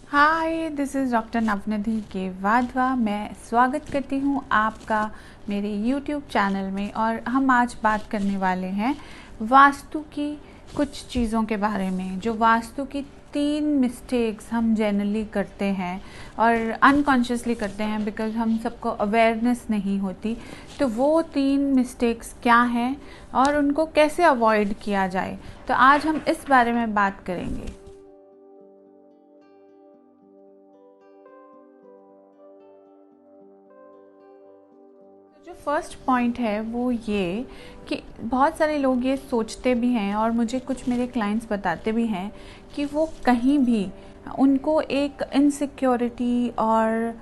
Hi, this is doctor Navnidhi के वाधवा। मैं स्वागत करती हूँ आपका मेरे यूट्यूब चैनल में। और हम आज बात करने वाले हैं वास्तु की कुछ चीज़ों के बारे में, जो वास्तु की 3 मिस्टेक्स हम जनरली करते हैं और अनकॉन्शियसली करते हैं बिकॉज हम सबको अवेयरनेस नहीं होती। तो वो 3 मिस्टेक्स क्या हैं और उनको कैसे अवॉइड किया जाए, तो आज हम इस बारे में बात करेंगे। जो फर्स्ट पॉइंट है वो ये कि बहुत सारे लोग ये सोचते भी हैं और मुझे कुछ मेरे क्लाइंट्स बताते भी हैं कि वो कहीं भी उनको एक इनसिक्योरिटी और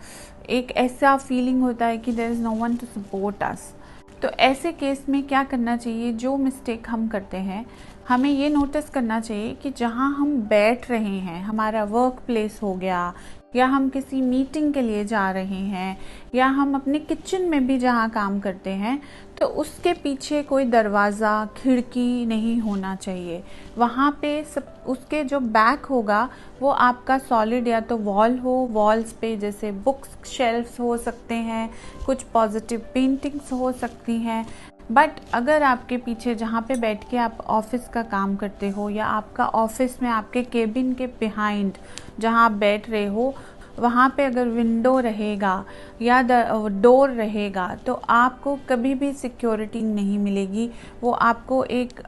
एक ऐसा फीलिंग होता है कि there is no one to support us. तो ऐसे केस में क्या करना चाहिए? जो मिस्टेक हम करते हैं, हमें ये नोटिस करना चाहिए कि जहाँ हम बैठ रहे हैं, हमारा वर्क प्लेस हो गया, या हम किसी मीटिंग के लिए जा रहे हैं, या हम अपने किचन में भी जहाँ काम करते हैं, तो उसके पीछे कोई दरवाज़ा खिड़की नहीं होना चाहिए। वहाँ पे सब उसके जो बैक होगा वो आपका सॉलिड या तो वॉल हो, वॉल्स पे जैसे बुक्स शेल्फ्स हो सकते हैं, कुछ पॉजिटिव पेंटिंग्स हो सकती हैं। बट अगर आपके पीछे जहाँ पे बैठ के आप ऑफिस का काम करते हो, या आपका ऑफिस में आपके केबिन के बिहाइंड जहाँ आप बैठ रहे हो वहाँ पे अगर विंडो रहेगा या डोर रहेगा, तो आपको कभी भी सिक्योरिटी नहीं मिलेगी। वो आपको एक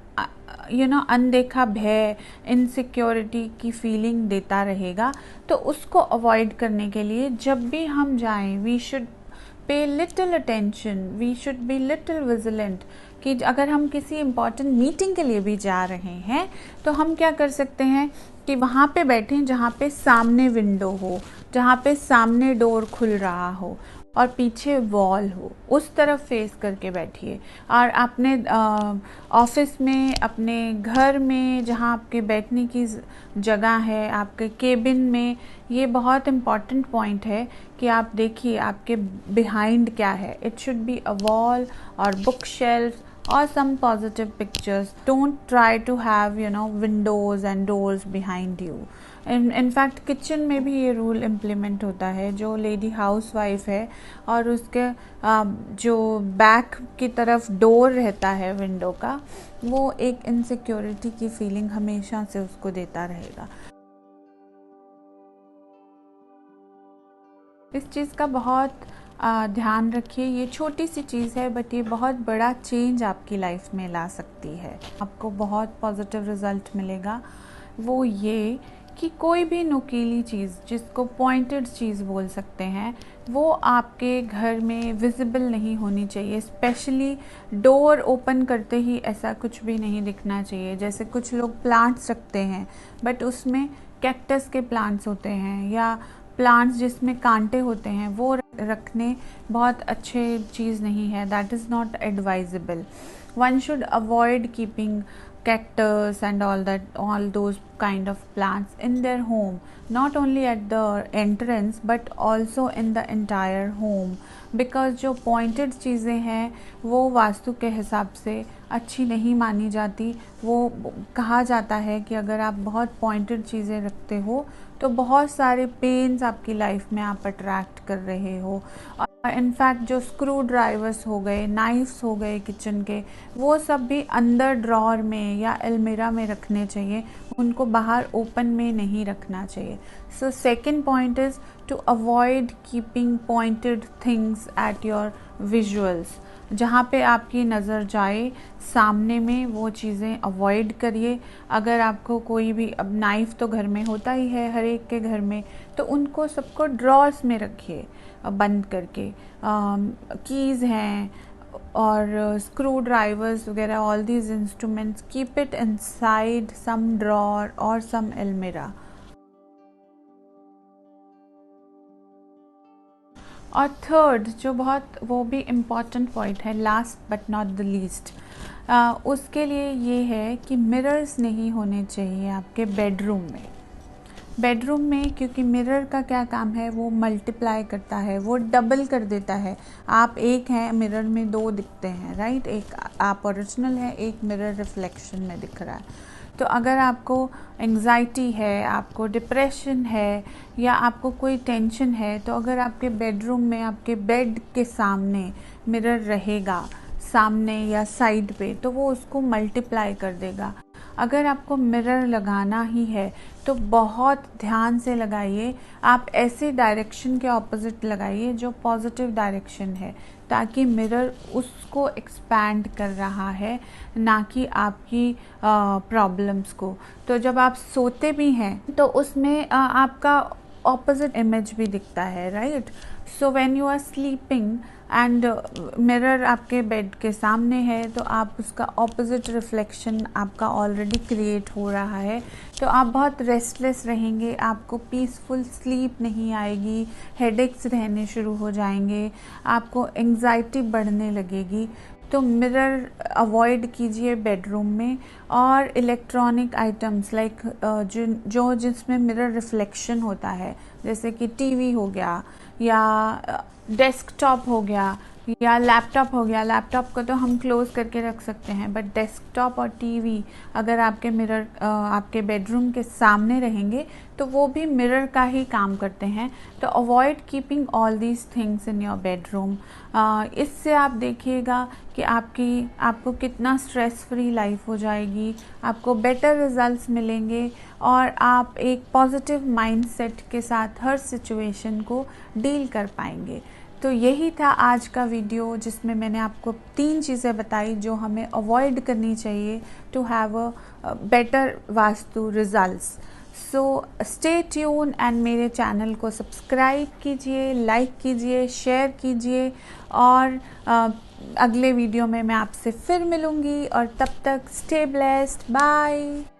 अनदेखा भय, इनसिक्योरिटी की फीलिंग देता रहेगा। तो उसको अवॉइड करने के लिए जब भी हम जाएं, we should pay little attention, we should be little vigilant कि अगर हम किसी इम्पॉर्टेंट मीटिंग के लिए भी जा रहे हैं तो हम क्या कर सकते हैं कि वहाँ पे बैठें जहाँ पे सामने विंडो हो, जहाँ पे सामने डोर खुल रहा हो और पीछे वॉल हो, उस तरफ फेस करके बैठिए। और अपने ऑफिस में, अपने घर में जहाँ आपके बैठने की जगह है, आपके केबिन में, ये बहुत इम्पॉर्टेंट पॉइंट है कि आप देखिए आपके बिहाइंड क्या है। It should be a wall और book shelf or some positive pictures. Don't try to have windows and doors behind you. in fact kitchen में भी ये रूल इम्प्लीमेंट होता है। जो लेडी हाउस वाइफ है और उसके जो बैक की तरफ डोर रहता है विंडो का, वो एक इनसिक्योरिटी की फीलिंग हमेशा से उसको देता रहेगा। इस चीज़ का बहुत ध्यान रखिए। ये छोटी सी चीज़ है बट ये बहुत बड़ा चेंज आपकी लाइफ में ला सकती है। आपको बहुत पॉजिटिव रिज़ल्ट मिलेगा। वो ये कि कोई भी नुकीली चीज़, जिसको पॉइंटेड चीज़ बोल सकते हैं, वो आपके घर में विजिबल नहीं होनी चाहिए। स्पेशली डोर ओपन करते ही ऐसा कुछ भी नहीं दिखना चाहिए। जैसे कुछ लोग प्लांट्स रखते हैं बट उसमें कैक्टस के प्लांट्स होते हैं, या प्लांट्स जिसमें कांटे होते हैं, वो रखने बहुत अच्छे चीज़ नहीं है। That is not advisable. One should avoid keeping cactus and all those kind of plants in their home, not only at the entrance but also in the entire home, because जो pointed चीज़ें हैं वो वास्तु के हिसाब से अच्छी नहीं मानी जाती। वो कहा जाता है कि अगर आप बहुत पॉइंटेड चीज़ें रखते हो तो बहुत सारे पेन्स आपकी लाइफ में आप अट्रैक्ट कर रहे हो। इनफैक्ट जो स्क्रू ड्राइवर्स हो गए, नाइफ्स हो गए किचन के, वो सब भी अंदर ड्रॉर में या अलमीरा में रखने चाहिए, उनको बाहर ओपन में नहीं रखना चाहिए। So second point is to avoid keeping pointed things at your visuals. जहाँ पे आपकी नज़र जाए सामने में, वो चीज़ें अवॉइड करिए। अगर आपको कोई भी, अब नाइफ़ तो घर में होता ही है हर एक के घर में, तो उनको सबको ड्रॉर्स में रखिए बंद करके। कीज़ हैं और स्क्रू ड्राइवर्स वगैरह, all these instruments, keep it inside some drawer और सम अलमीरा। और थर्ड, जो बहुत वो भी इम्पॉर्टेंट पॉइंट है, last but not the least, उसके लिए ये है कि मिरर्स नहीं होने चाहिए आपके बेडरूम में। क्योंकि मिरर का क्या काम है, वो मल्टीप्लाई करता है, वो डबल कर देता है। आप एक हैं, मिरर में 2 दिखते हैं, राइट? एक आप ओरिजिनल है, एक मिरर रिफ्लेक्शन में दिख रहा है। तो अगर आपको एंग्जाइटी है, आपको डिप्रेशन है या आपको कोई टेंशन है, तो अगर आपके बेडरूम में आपके बेड के सामने मिरर रहेगा, सामने या साइड पे, तो वो उसको मल्टीप्लाई कर देगा। अगर आपको मिरर लगाना ही है तो बहुत ध्यान से लगाइए। आप ऐसे डायरेक्शन के ऑपोजिट लगाइए जो पॉजिटिव डायरेक्शन है, ताकि मिरर उसको एक्सपैंड कर रहा है, ना कि आपकी प्रॉब्लम्स को। तो जब आप सोते भी हैं तो उसमें आपका ऑपोजिट इमेज भी दिखता है, right? So when you are sleeping and mirror आपके बेड के सामने है, तो आप उसका ऑपोजिट रिफ्लेक्शन आपका ऑलरेडी क्रिएट हो रहा है। तो आप बहुत रेस्टलेस रहेंगे, आपको पीसफुल स्लीप नहीं आएगी, हेडेक्स रहने शुरू हो जाएंगे, आपको एंग्जाइटी बढ़ने लगेगी। तो मिरर अवॉइड कीजिए बेडरूम में। और इलेक्ट्रॉनिक आइटम्स लाइक जो जिसमें मिरर रिफ्लेक्शन होता है, जैसे कि टीवी हो गया या डेस्कटॉप हो गया या लैपटॉप हो गया। लैपटॉप को तो हम क्लोज करके रख सकते हैं, बट डेस्कटॉप और टीवी अगर आपके मिरर आपके बेडरूम के सामने रहेंगे तो वो भी मिरर का ही काम करते हैं। तो avoid keeping all these things in your bedroom. इससे आप देखिएगा कि आपको कितना स्ट्रेस फ्री लाइफ हो जाएगी, आपको बेटर रिजल्ट्स मिलेंगे और आप एक पॉजिटिव माइंडसेट के साथ हर सिचुएशन को डील कर पाएंगे। तो यही था आज का वीडियो, जिसमें मैंने आपको 3 चीज़ें बताई जो हमें अवॉइड करनी चाहिए to have a better vastu results. So stay tune and मेरे चैनल को सब्सक्राइब कीजिए, लाइक कीजिए, शेयर कीजिए और अगले वीडियो में मैं आपसे फिर मिलूँगी। और तब तक स्टे ब्लेस्ड, बाय।